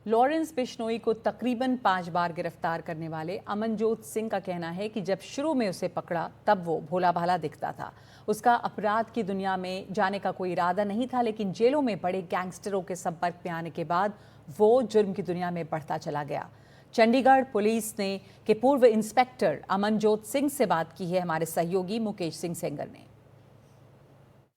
Lawrence Bishnoi को तकरीबन 5 बार गिरफ्तार करने वाले अमनजोत सिंह का कहना है कि जब शुरू में उसे पकड़ा तब वो भोला भाला दिखता था। उसका अपराध की दुनिया में जाने का कोई इरादा नहीं था, लेकिन जेलों में बड़े गैंगस्टरों के संपर्क में आने के बाद वो जुर्म की दुनिया में बढ़ता चला गया। चंडीगढ़ पुलिस ने के पूर्व इंस्पेक्टर अमनजोत सिंह से बात की है हमारे सहयोगी मुकेश सिंह सेंगर ने।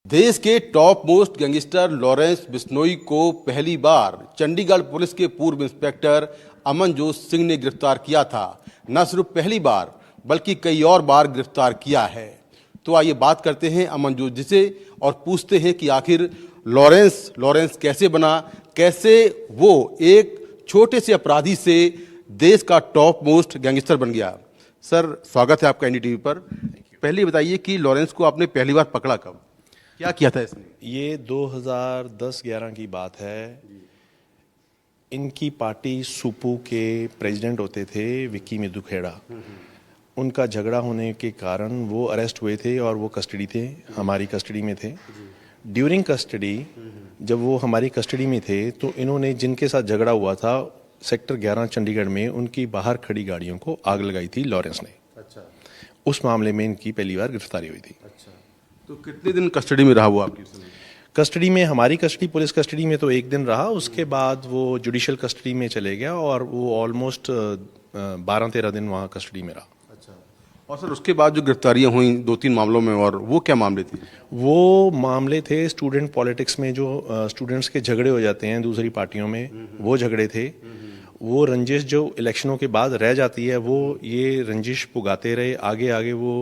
देश के top most gangster Lawrence Bishnoi को पहली बार चंडीगढ़ पुलिस के पूर्व इंस्पेक्टर अमनजोत सिंह ने गिरफ्तार किया था। न सिर्फ पहली बार बल्कि कई और बार गिरफ्तार किया है। तो आइए बात करते हैं अमनजोत जी से और पूछते हैं कि आखिर लॉरेंस कैसे बना, कैसे वो एक छोटे से अपराधी से देश का टॉप मोस्ट गैंगस्टर बन गया। सर, स्वागत है आपका एनडीटीवी पर। पहले बताइए कि लॉरेंस को आपने पहली बार पकड़ा कब, क्या किया था इसने? ये 2010-11 की बात है। इनकी पार्टी सुपू के प्रेसिडेंट होते थे विक्की मिद्धू खेड़ा। उनका झगड़ा होने के कारण वो अरेस्ट हुए थे और वो कस्टडी थे, हमारी कस्टडी में थे। ड्यूरिंग कस्टडी जब वो हमारी कस्टडी में थे तो इन्होंने जिनके साथ झगड़ा हुआ था सेक्टर 11 चंडीगढ़ में उनकी बाहर खड़ी गाड़ियों को आग लगाई थी लॉरेंस ने। अच्छा। उस मामले में इनकी पहली बार गिरफ्तारी हुई थी। अच्छा, तो कितने दिन कस्टडी में रहा हुआ आपकी? कस्टडी में, हमारी कस्टडी पुलिस कस्टडी में तो 1 दिन रहा। उसके बाद वो जुडिशियल कस्टडी में चले गया और वो ऑलमोस्ट 12-13 दिन वहाँ कस्टडी में रहा। अच्छा। और सर, उसके बाद जो गिरफ्तारियां हुई 2-3 मामलों में, और वो क्या मामले थे? वो मामले थे स्टूडेंट पॉलिटिक्स में, जो स्टूडेंट्स के झगड़े हो जाते हैं दूसरी पार्टियों में, वो झगड़े थे। वो रंजिश जो इलेक्शनों के बाद रह जाती है, वो ये रंजिश पुगाते रहे, आगे आगे वो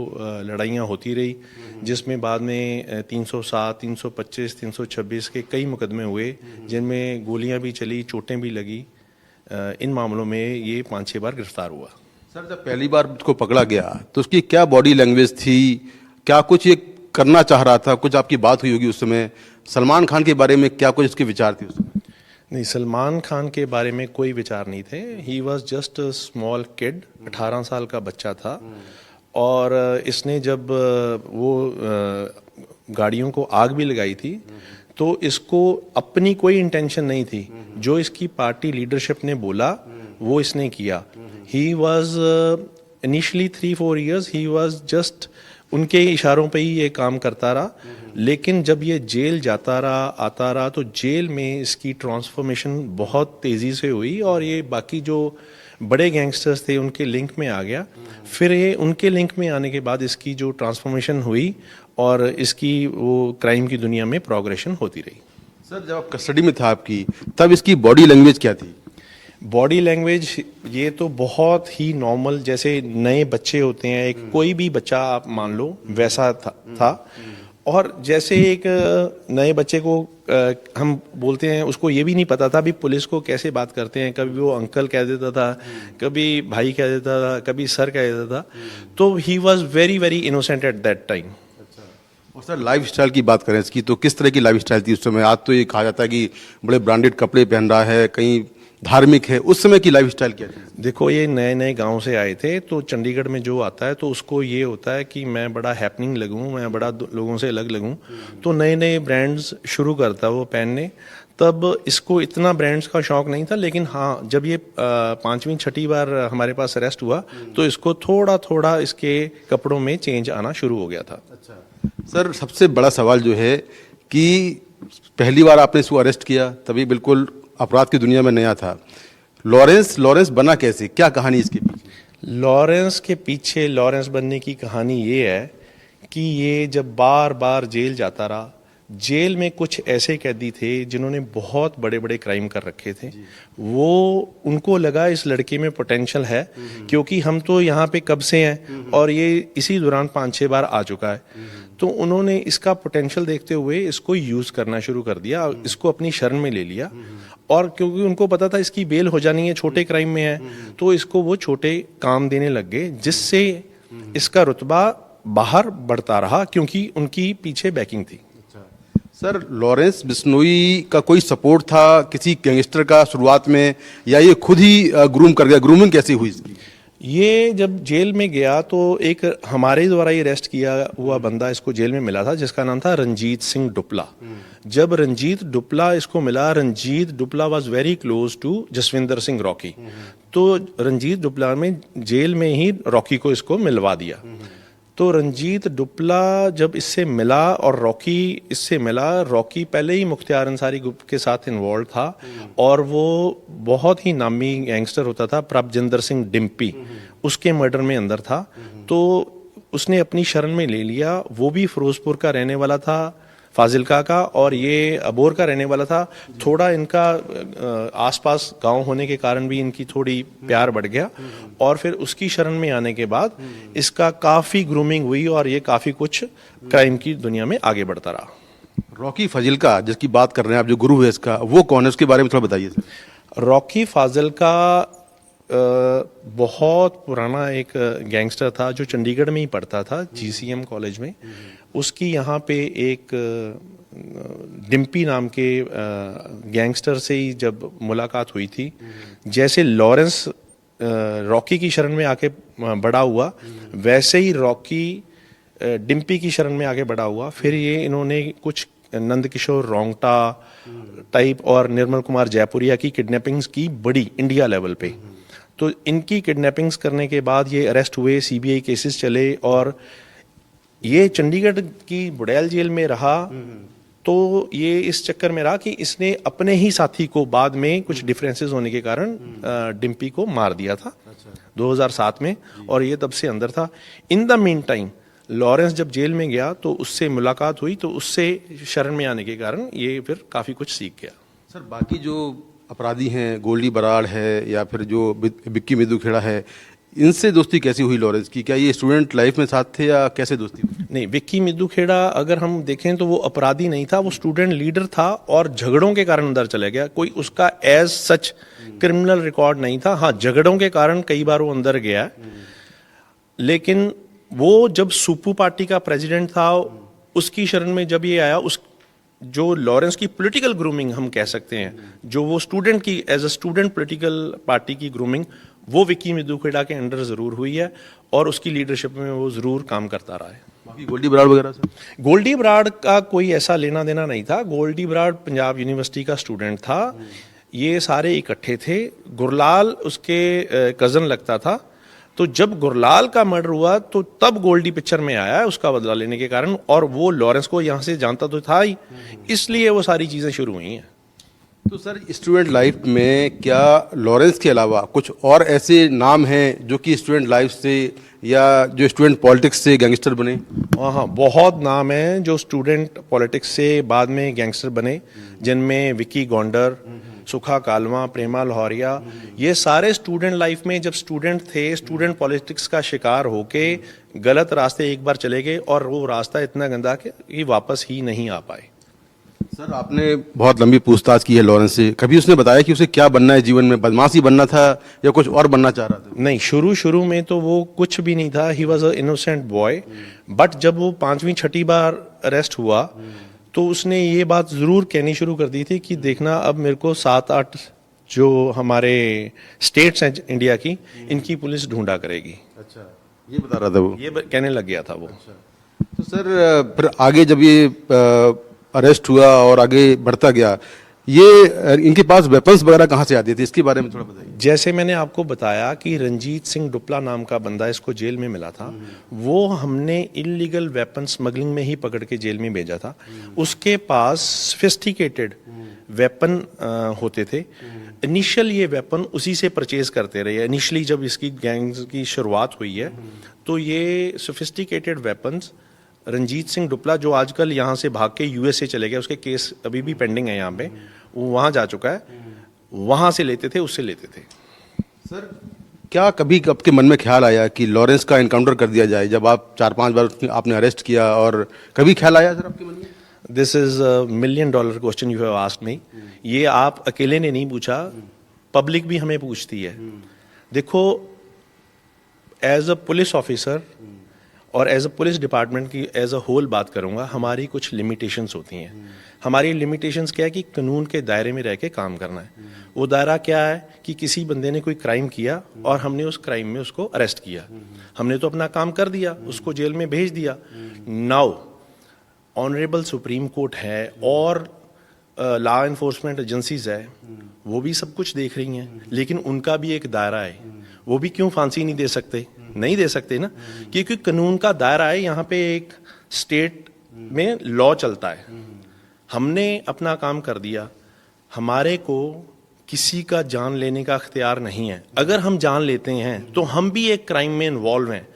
लड़ाइयाँ होती रही, जिसमें बाद में 307, 325, 326 के कई मुकदमे हुए, जिनमें गोलियां भी चली, चोटें भी लगी। इन मामलों में ये 5-6 बार गिरफ्तार हुआ। सर, जब पहली बार उसको पकड़ा गया तो उसकी क्या बॉडी लैंग्वेज थी, क्या कुछ ये करना चाह रहा था? कुछ आपकी बात हुई होगी उस समय। सलमान खान के बारे में क्या कुछ उसके विचार थे उस समय? नहीं, सलमान खान के बारे में कोई विचार नहीं थे। He was just a small kid, 18 साल का बच्चा था। और इसने जब वो गाड़ियों को आग भी लगाई थी तो इसको अपनी कोई इंटेंशन नहीं थी। जो इसकी पार्टी लीडरशिप ने बोला वो इसने किया। He was initially 3-4 years he was just उनके इशारों पे ही ये काम करता रहा। लेकिन जब ये जेल जाता रहा, आता रहा, तो जेल में इसकी ट्रांसफॉर्मेशन बहुत तेज़ी से हुई और ये बाकी जो बड़े गैंगस्टर्स थे उनके लिंक में आ गया। फिर ये उनके लिंक में आने के बाद इसकी जो ट्रांसफॉर्मेशन हुई और इसकी वो क्राइम की दुनिया में प्रोग्रेशन होती रही। सर, जब आप कस्टडी में था आपकी, तब इसकी बॉडी लैंग्वेज क्या थी? बॉडी लैंग्वेज ये तो बहुत ही नॉर्मल, जैसे नए बच्चे होते हैं, एक कोई भी बच्चा आप मान लो वैसा था। और जैसे एक नए बच्चे को हम बोलते हैं, उसको ये भी नहीं पता था भी पुलिस को कैसे बात करते हैं। कभी वो अंकल कह देता था, कभी भाई कह देता था, कभी सर कह देता था। तो he was very very innocent at that time. और सर, लाइफ स्टाइल की बात करें इसकी, तो किस तरह की लाइफ स्टाइल थी उस समय? आज तो ये कहा जाता है कि बड़े ब्रांडेड कपड़े पहन रहा है, कहीं धार्मिक है। उस समय की लाइफ स्टाइल क्या थी? देखो, ये नए नए गांव से आए थे, तो चंडीगढ़ में जो आता है तो उसको ये होता है कि मैं बड़ा हैपनिंग लगूं, मैं बड़ा लोगों से अलग लगूं, तो नए नए ब्रांड्स शुरू करता वो पहनने। तब इसको इतना ब्रांड्स का शौक नहीं था, लेकिन हाँ, जब ये 5वीं 6ठी बार हमारे पास अरेस्ट हुआ तो इसको थोड़ा थोड़ा इसके कपड़ों में चेंज आना शुरू हो गया था। अच्छा सर, सबसे बड़ा सवाल जो है कि पहली बार आपने इसको अरेस्ट किया, तभी बिल्कुल अपराध की दुनिया में नया था। लॉरेंस बना कैसे, क्या कहानी इसके पीछे? लॉरेंस के पीछे लॉरेंस बनने की कहानी ये है कि ये जब बार बार जेल जाता रहा, जेल में कुछ ऐसे कैदी थे जिन्होंने बहुत बड़े बड़े क्राइम कर रखे थे। वो उनको लगा इस लड़के में पोटेंशियल है, क्योंकि हम तो यहाँ पे कब से हैं और ये इसी दौरान 5-6 बार आ चुका है। तो उन्होंने इसका पोटेंशियल देखते हुए इसको यूज करना शुरू कर दिया, इसको अपनी शरण में ले लिया। और क्योंकि उनको पता था इसकी बेल हो जानी है, छोटे क्राइम में है, तो इसको वो छोटे काम देने लग गए, जिससे इसका रुतबा बाहर बढ़ता रहा, क्योंकि उनकी पीछे बैकिंग थी। सर, लॉरेंस बिश्नोई का कोई सपोर्ट था किसी गैंगस्टर का शुरुआत में, या ये खुद ही ग्रूम कर गया? ग्रूमिंग कैसे हुई इसकी? ये जब जेल में गया तो एक हमारे द्वारा ही अरेस्ट किया हुआ बंदा इसको जेल में मिला था, जिसका नाम था रंजीत सिंह डुपला। जब रंजीत डुपला इसको मिला, Ranjit Dupla was very close to Jaswinder Singh Rocky. तो रंजीत डुपला में जेल में ही रॉकी को इसको मिलवा दिया। तो रंजीत डुपला जब इससे मिला और रॉकी इससे मिला, रॉकी पहले ही मुख्तियार अंसारी ग्रुप के साथ इन्वॉल्व था और वो बहुत ही नामी गैंगस्टर होता था, प्रभजिंदर सिंह डिम्पी, उसके मर्डर में अंदर था। तो उसने अपनी शरण में ले लिया। वो भी फिरोजपुर का रहने वाला था, फाजिलका का, और ये अबोर का रहने वाला था। थोड़ा इनका आसपास गांव होने के कारण भी इनकी थोड़ी प्यार बढ़ गया और फिर उसकी शरण में आने के बाद इसका काफ़ी ग्रूमिंग हुई और ये काफ़ी कुछ क्राइम की दुनिया में आगे बढ़ता रहा। रॉकी फाजिलका जिसकी बात कर रहे हैं आप, जो गुरु है इसका, वो कौन है, उसके बारे में थोड़ा बताइए सर। रॉकी फाजिलका बहुत पुराना एक गैंगस्टर था जो चंडीगढ़ में ही पढ़ता था, GCM कॉलेज में। उसकी यहाँ पे एक डिम्पी नाम के गैंगस्टर से ही जब मुलाकात हुई थी, जैसे लॉरेंस रॉकी की शरण में आके बड़ा हुआ, वैसे ही रॉकी डिम्पी की शरण में आके बड़ा हुआ। फिर ये इन्होंने कुछ नंद किशोर रोंगटा टाइप और निर्मल कुमार जयपुरिया की किडनैपिंग्स की बड़ी इंडिया लेवल पे। तो इनकी किडनैपिंग्स करने के बाद ये अरेस्ट हुए, CBI केसेस चले और ये चंडीगढ़ की बुड़ैल जेल में रहा। तो ये इस चक्कर में रहा कि इसने अपने ही साथी को बाद में कुछ डिफरेंसेस होने के कारण डिम्पी को मार दिया था 2007 में, और ये तब से अंदर था। In the mean time Lawrence जब जेल में गया तो उससे मुलाकात हुई, तो उससे शरण में आने के कारण ये फिर काफ़ी कुछ सीख गया। सर बाकी जो अपराधी हैं, गोल्डी बराड़ है या फिर जो बिक्की मिद्दू खेड़ा है, इनसे दोस्ती कैसी हुई लॉरेंस की? क्या ये स्टूडेंट लाइफ में साथ थे या कैसे दोस्ती हुई? नहीं, विक्की मिद्दू खेड़ा अगर हम देखें तो वो अपराधी नहीं था, वो स्टूडेंट लीडर था और झगड़ों के कारण अंदर चला गया। कोई उसका एज सच क्रिमिनल रिकॉर्ड नहीं था। हाँ, झगड़ों के कारण कई बार वो अंदर गया, लेकिन वो जब सुप्पू पार्टी का प्रेसिडेंट था, उसकी शरण में जब ये आया, उस जो लॉरेंस की पॉलिटिकल ग्रूमिंग हम कह सकते हैं, जो वो स्टूडेंट की as a student political party की ग्रूमिंग, वो विक्की मिद्दू खेड़ा के अंडर जरूर हुई है और उसकी लीडरशिप में वो जरूर काम करता रहा है। बाकी गोल्डी बराड़ वगैरह सर? गोल्डी बराड़ का कोई ऐसा लेना देना नहीं था। गोल्डी बराड़ पंजाब यूनिवर्सिटी का स्टूडेंट था। ये सारे इकट्ठे थे। गुरलाल उसके कज़न लगता था। तो जब गुरलाल का मर्डर हुआ तो तब गोल्डी पिक्चर में आया उसका बदला लेने के कारण, और वो लॉरेंस को यहाँ से जानता तो था ही, इसलिए वो सारी चीज़ें शुरू हुई हैं। तो सर स्टूडेंट लाइफ में क्या लॉरेंस के अलावा कुछ और ऐसे नाम हैं जो कि स्टूडेंट लाइफ से या जो स्टूडेंट पॉलिटिक्स से गैंगस्टर बने? हाँ, बहुत नाम हैं जो स्टूडेंट पॉलिटिक्स से बाद में गैंगस्टर बने, जिनमें विक्की गौंडर, सुखा कालवा, प्रेमा लाहौरिया, ये सारे स्टूडेंट लाइफ में जब स्टूडेंट थे, स्टूडेंट पॉलिटिक्स का शिकार होके गलत रास्ते एक बार चले गए और वो रास्ता इतना गंदा कि वापस ही नहीं आ पाए। सर आपने बहुत लंबी पूछताछ की है लॉरेंस से, कभी उसने बताया कि उसे क्या बनना है जीवन में? बदमाश ही बनना था या कुछ और बनना चाह रहा था? नहीं, शुरू में तो वो कुछ भी नहीं था। He was a innocent boy. But जब वो 5वीं 6ठी बार अरेस्ट हुआ तो उसने ये बात ज़रूर कहनी शुरू कर दी थी कि देखना, अब मेरे को 7-8 जो हमारे स्टेट्स हैं इंडिया की, इनकी पुलिस ढूंढा करेगी। अच्छा, ये बता रहा था वो? ये कहने लग गया था वो। तो सर फिर आगे जब ये अरेस्ट हुआ और आगे बढ़ता गया, ये इनके पास वेपन्स वगैरह कहाँ से आते थे, इसके बारे में थोड़ा बताइए। जैसे मैंने आपको बताया कि रंजीत सिंह डुपला नाम का बंदा इसको जेल में मिला था, वो हमने इलीगल वेपन स्मगलिंग में ही पकड़ के जेल में भेजा था। उसके पास सोफिस्टिकेटेड वेपन होते थे। इनिशियल ये वेपन उसी से परचेज करते रहे। इनिशियली जब इसकी गैंग्स की शुरुआत हुई है तो ये सोफिस्टिकेटेड वेपन्स रंजीत सिंह डुपला, जो आजकल यहाँ से भाग के USA चले गया, उसके केस अभी भी पेंडिंग है यहाँ पे, वो वहाँ जा चुका है, वहाँ से लेते थे, उससे लेते थे। सर क्या कभी आपके मन में ख्याल आया कि लॉरेंस का एनकाउंटर कर दिया जाए? जब आप 4-5 बार आपने अरेस्ट किया, और कभी ख्याल आया सर आपके मन में? This is $1 million question you have asked me. ये आप अकेले ने नहीं पूछा, पब्लिक भी हमें पूछती है। देखो, एज अ पुलिस ऑफिसर और एज अ पुलिस डिपार्टमेंट की एज अ होल बात करूंगा, हमारी कुछ लिमिटेशंस होती हैं। हमारी लिमिटेशंस क्या है कि कानून के दायरे में रह के काम करना है। वो दायरा क्या है कि किसी बंदे ने कोई क्राइम किया और हमने उस क्राइम में उसको अरेस्ट किया, हमने तो अपना काम कर दिया, उसको जेल में भेज दिया। नाउ ऑनरेबल सुप्रीम कोर्ट है और लॉ एनफोर्समेंट एजेंसीज है, वो भी सब कुछ देख रही हैं, लेकिन उनका भी एक दायरा है। वो भी क्यों फांसी नहीं दे सकते? नहीं दे सकते ना, क्योंकि कानून का दायरा है। यहाँ पे एक स्टेट में लॉ चलता है, हमने अपना काम कर दिया, हमारे को किसी का जान लेने का अख्तियार नहीं है। अगर हम जान लेते हैं तो हम भी एक क्राइम में इन्वॉल्व हैं।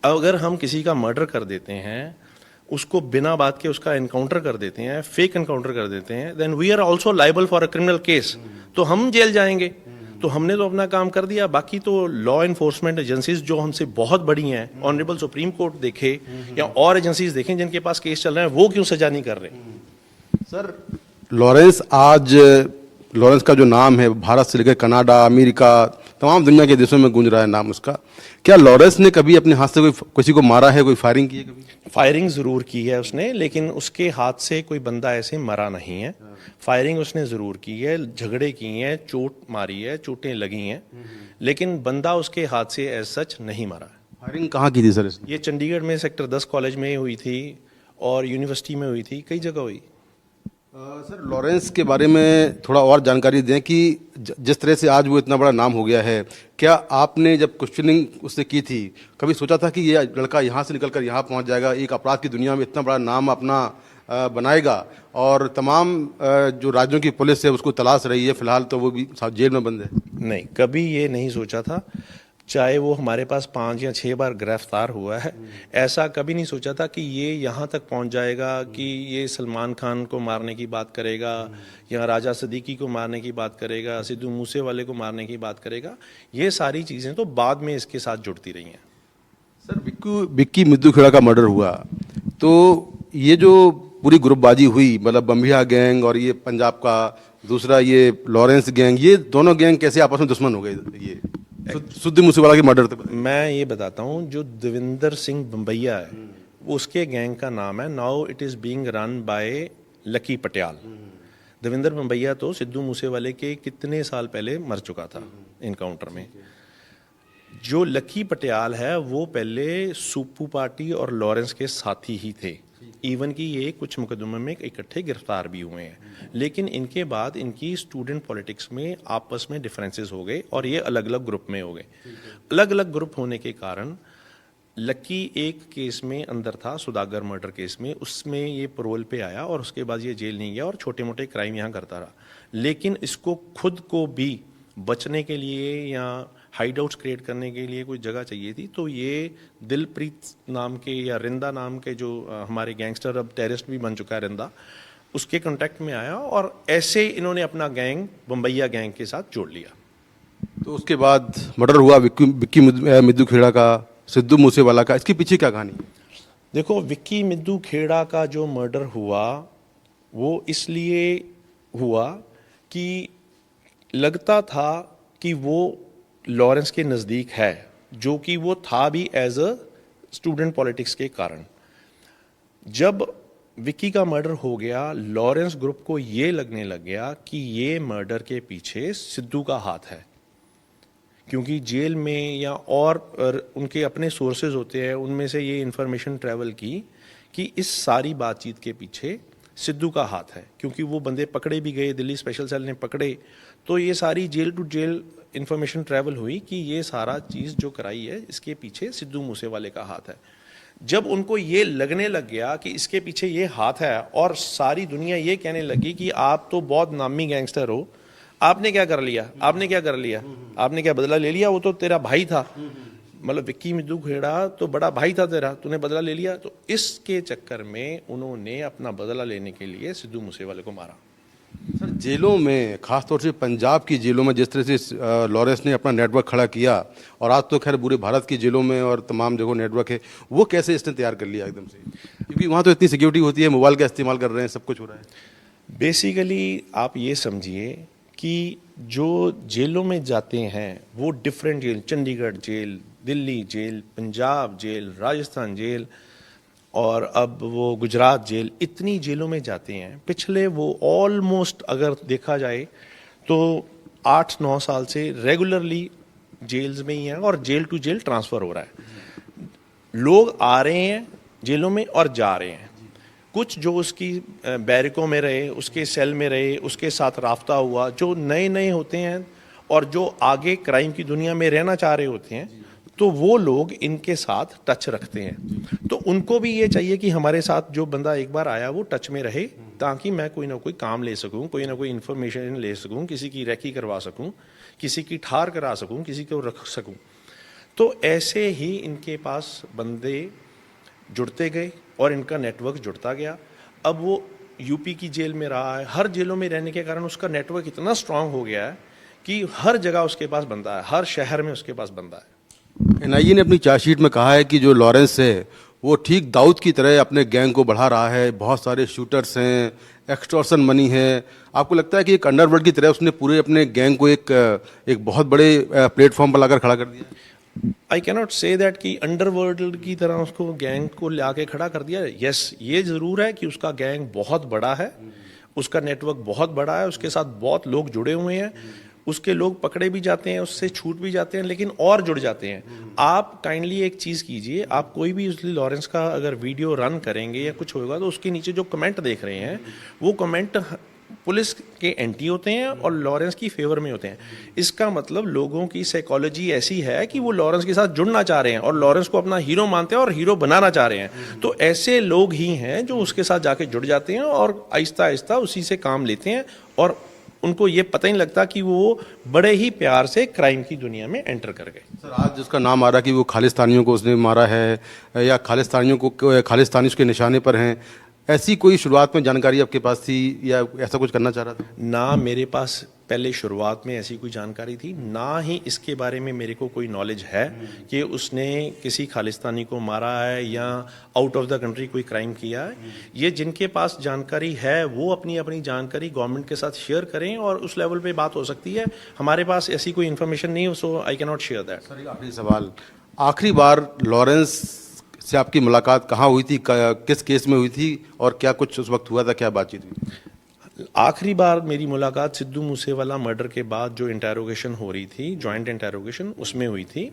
अगर हम किसी का मर्डर कर देते हैं, उसको बिना बात के उसका एनकाउंटर कर देते हैं, फेक एनकाउंटर कर देते हैं, then we are also liable for a criminal case, तो हम जेल जाएंगे। तो हमने तो अपना काम कर दिया। बाकी तो लॉ एनफोर्समेंट एजेंसीज जो हमसे बहुत बड़ी हैं, ऑनरेबल सुप्रीम कोर्ट देखे या और एजेंसीज देखें जिनके पास केस चल रहे हैं, वो क्यों सजा नहीं कर रहे? सर, लॉरेंस का जो नाम है भारत से लेकर कनाडा, अमेरिका, तमाम दुनिया के देशों में गूंज रहा है नाम उसका। क्या लॉरेंस ने कभी अपने हाथ से कोई किसी को मारा है, कोई फायरिंग की है कभी? फायरिंग जरूर की है उसने, लेकिन उसके हाथ से कोई बंदा ऐसे मरा नहीं है। फायरिंग उसने जरूर की है, झगड़े किए हैं, चोट मारी है, चोटें लगी हैं, लेकिन बंदा उसके हाथ से एज सच नहीं मरा है। फायरिंग कहाँ की थी सर इसने? ये चंडीगढ़ में सेक्टर 10 कॉलेज में हुई थी और यूनिवर्सिटी में हुई थी, कई जगह हुई। सर, लॉरेंस के बारे में थोड़ा और जानकारी दें कि जिस तरह से आज वो इतना बड़ा नाम हो गया है, क्या आपने जब क्वेश्चनिंग उससे की थी कभी सोचा था कि ये लड़का यहाँ से निकलकर यहाँ पहुँच जाएगा, एक अपराध की दुनिया में इतना बड़ा नाम अपना बनाएगा, और तमाम जो राज्यों की पुलिस है उसको तलाश रही है, फिलहाल तो वो भी जेल में बंद है? नहीं, कभी ये नहीं सोचा था। चाहे वो हमारे पास 5 या 6 बार गिरफ्तार हुआ है, ऐसा कभी नहीं सोचा था कि ये यहाँ तक पहुँच जाएगा कि ये सलमान खान को मारने की बात करेगा या राजा सदीकी को मारने की बात करेगा, सिद्धू मूसेवाले को मारने की बात करेगा। ये सारी चीज़ें तो बाद में इसके साथ जुड़ती रही हैं। सर, विक्की मिद्दू खेड़ा का मर्डर हुआ, तो ये जो पूरी ग्रुपबाजी हुई, मतलब बम्बिया गैंग और ये पंजाब का दूसरा ये लॉरेंस गैंग, ये दोनों गैंग कैसे आपस में दुश्मन हो गए? ये सिद्धू मूसेवाला के मर्डर थे। मैं ये बताता हूँ, जो देविंदर सिंह बम्बैया है, वो उसके गैंग का नाम है। Now it is being run by Lucky Patial. Devinder Bambiha तो सिद्धू मूसेवाले के कितने साल पहले मर चुका था इनकाउंटर में। जो लकी पटियाल है वो पहले सुप्पू पार्टी और लॉरेंस के साथी ही थे, इवन कि ये कुछ मुकदमे में इकट्ठे गिरफ्तार भी हुए हैं। लेकिन इनके बाद इनकी स्टूडेंट पॉलिटिक्स में आपस में डिफरेंसेस हो गए और ये अलग अलग ग्रुप में हो गए। अलग अलग ग्रुप होने के कारण लकी एक केस में अंदर था, सुदागर मर्डर केस में, उसमें ये पैरोल पे आया और उसके बाद ये जेल नहीं गया और छोटे मोटे क्राइम यहाँ करता रहा। लेकिन इसको खुद को भी बचने के लिए या हाइड आउट्स क्रिएट करने के लिए कोई जगह चाहिए थी, तो ये दिलप्रीत नाम के या रिंदा नाम के जो हमारे गैंगस्टर, अब टेररिस्ट भी बन चुका है रिंदा, उसके कांटेक्ट में आया और ऐसे इन्होंने अपना गैंग बम्बैया गैंग के साथ जोड़ लिया। तो उसके बाद मर्डर हुआ विक्की मिद्दू खेड़ा का, सिद्धू मूसेवाला का। इसके पीछे क्या कहानी? देखो, विक्की मिद्दू खेड़ा का जो मर्डर हुआ वो इसलिए हुआ कि लगता था कि वो लॉरेंस के नज़दीक है, जो कि वो था भी एज अ स्टूडेंट पॉलिटिक्स के कारण। जब विक्की का मर्डर हो गया, लॉरेंस ग्रुप को ये लगने लग गया कि ये मर्डर के पीछे सिद्धू का हाथ है, क्योंकि जेल में या और उनके अपने सोर्सेज होते हैं, उनमें से ये इन्फॉर्मेशन ट्रैवल की कि इस सारी बातचीत के पीछे सिद्धू का हाथ है। क्योंकि वो बंदे पकड़े भी गए, दिल्ली स्पेशल सेल ने पकड़े, तो ये सारी jail to jail information travel हुई कि ये सारा चीज़ जो कराई है इसके पीछे सिद्धू मूसेवाले का हाथ है। जब उनको ये लगने लग गया कि इसके पीछे ये हाथ है और सारी दुनिया ये कहने लगी कि आप तो बहुत नामी गैंगस्टर हो, आपने क्या कर लिया, आपने क्या कर लिया, आपने क्या बदला ले लिया, वो तो तेरा भाई था, मतलब विक्की मिद्दू खेड़ा तो बड़ा भाई था तेरा, तूने बदला ले लिया। तो इसके चक्कर में उन्होंने अपना बदला लेने के लिए सिद्धू मूसेवाले को मारा। सर, जेलों में, खासतौर से पंजाब की जेलों में जिस तरह से लॉरेंस ने अपना नेटवर्क खड़ा किया, और आज तो खैर पूरे भारत की जेलों में और तमाम जगहों नेटवर्क है, वो कैसे इसने तैयार कर लिया एकदम से? क्योंकि वहाँ तो इतनी सिक्योरिटी होती है, मोबाइल का इस्तेमाल कर रहे हैं, सब कुछ हो रहा है। बेसिकली आप ये समझिए कि जो जेलों में जाते हैं वो different jail, Chandigarh jail, Delhi jail, Punjab jail, Rajasthan jail और अब वो गुजरात जेल, इतनी जेलों में जाते हैं। पिछले वो ऑलमोस्ट अगर देखा जाए तो 8-9 साल से रेगुलरली जेल्स में ही हैं और जेल टू जेल ट्रांसफ़र हो रहा है। लोग आ रहे हैं जेलों में और जा रहे हैं। कुछ जो उसकी बैरिकों में रहे, उसके सेल में रहे, उसके साथ राफ्ता हुआ, जो नए नए होते हैं और जो आगे क्राइम की दुनिया में रहना चाह रहे होते हैं, तो वो लोग इनके साथ टच रखते हैं। तो उनको भी ये चाहिए कि हमारे साथ जो बंदा एक बार आया वो टच में रहे, ताकि मैं कोई ना कोई काम ले सकूं, कोई ना कोई इन्फॉर्मेशन ले सकूं, किसी की रेकी करवा सकूं, किसी की ठार करा सकूं, किसी को रख सकूं। तो ऐसे ही इनके पास बंदे जुड़ते गए और इनका नेटवर्क जुड़ता गया। अब वो यूपी की जेल में रहा है, हर जेलों में रहने के कारण उसका नेटवर्क इतना स्ट्रांग हो गया है कि हर जगह उसके पास बंदा है, हर शहर में उसके पास बंदा है। एनआईए ने अपनी चार्जशीट में कहा है कि जो लॉरेंस है वो ठीक दाऊद की तरह अपने गैंग को बढ़ा रहा है, बहुत सारे शूटर्स हैं, एक्सटॉर्शन मनी है। आपको लगता है कि एक अंडरवर्ल्ड की तरह उसने पूरे अपने गैंग को एक बहुत बड़े प्लेटफॉर्म पर लाकर खड़ा कर दिया? आई कैनॉट से दैट कि अंडरवर्ल्ड की तरह उसको गैंग को लाके खड़ा कर दिया। यस, ये ज़रूर है कि उसका गैंग बहुत बड़ा है, उसका नेटवर्क बहुत बड़ा है, उसके साथ बहुत लोग जुड़े हुए हैं, उसके लोग पकड़े भी जाते हैं, उससे छूट भी जाते हैं, लेकिन और जुड़ जाते हैं। आप काइंडली एक चीज़ कीजिए, आप कोई भी उसली लॉरेंस का अगर वीडियो रन करेंगे या कुछ होगा तो उसके नीचे जो कमेंट देख रहे हैं वो कमेंट पुलिस के एंटी होते हैं और लॉरेंस की फेवर में होते हैं। इसका मतलब लोगों की साइकोलॉजी ऐसी है कि वो लॉरेंस के साथ जुड़ना चाह रहे हैं और लॉरेंस को अपना हीरो मानते हैं और हीरो बनाना चाह रहे हैं। तो ऐसे लोग ही हैं जो उसके साथ जाके जुड़ जाते हैं और आहिस्ता आहिस्ता उसी से काम लेते हैं और उनको ये पता ही नहीं लगता कि वो बड़े ही प्यार से क्राइम की दुनिया में एंटर कर गए। सर, आज जिसका नाम आ रहा कि वो खालिस्तानियों को उसने मारा है या खालिस्तानी उसके निशाने पर हैं, ऐसी कोई शुरुआत में जानकारी आपके पास थी या ऐसा कुछ करना चाह रहा था? ना मेरे पास पहले शुरुआत में ऐसी कोई जानकारी थी, ना ही इसके बारे में मेरे को कोई नॉलेज है कि उसने किसी खालिस्तानी को मारा है या आउट ऑफ द कंट्री कोई क्राइम किया है। ये जिनके पास जानकारी है वो अपनी अपनी जानकारी गवर्नमेंट के साथ शेयर करें और उस लेवल पे बात हो सकती है। हमारे पास ऐसी कोई इन्फॉर्मेशन नहीं है, so I can not share that. Sir, एक आखिरी सवाल, आखिरी बार लॉरेंस से आपकी मुलाकात कहाँ हुई थी, किस केस में हुई थी और क्या कुछ उस वक्त हुआ था, क्या बातचीत हुई? आखिरी बार मेरी मुलाकात सिद्धू मूसेवाला मर्डर के बाद जो इंटेरोगेशन हो रही थी, जॉइंट इंटेरोगेशन, उसमें हुई थी।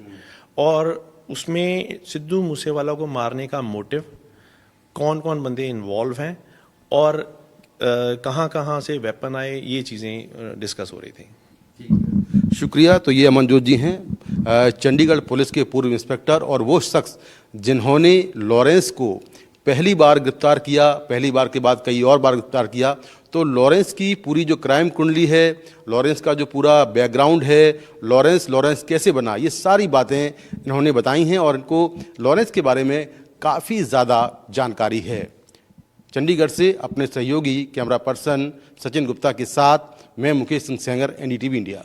और उसमें सिद्धू मूसेवाला को मारने का मोटिव, कौन कौन बंदे इन्वॉल्व हैं और कहाँ कहाँ से वेपन आए, ये चीज़ें डिस्कस हो रही थी। शुक्रिया। तो ये अमनजोत जी हैं, चंडीगढ़ पुलिस के पूर्व इंस्पेक्टर और वो शख्स जिन्होंने लॉरेंस को पहली बार गिरफ्तार किया, पहली बार के बाद कई और बार गिरफ्तार किया। तो लॉरेंस की पूरी जो क्राइम कुंडली है, लॉरेंस का जो पूरा बैकग्राउंड है, लॉरेंस कैसे बना, ये सारी बातें इन्होंने बताई हैं और इनको लॉरेंस के बारे में काफ़ी ज़्यादा जानकारी है। चंडीगढ़ से अपने सहयोगी कैमरा पर्सन सचिन गुप्ता के साथ मैं मुकेश सिंह सेंगर, NDTV इंडिया।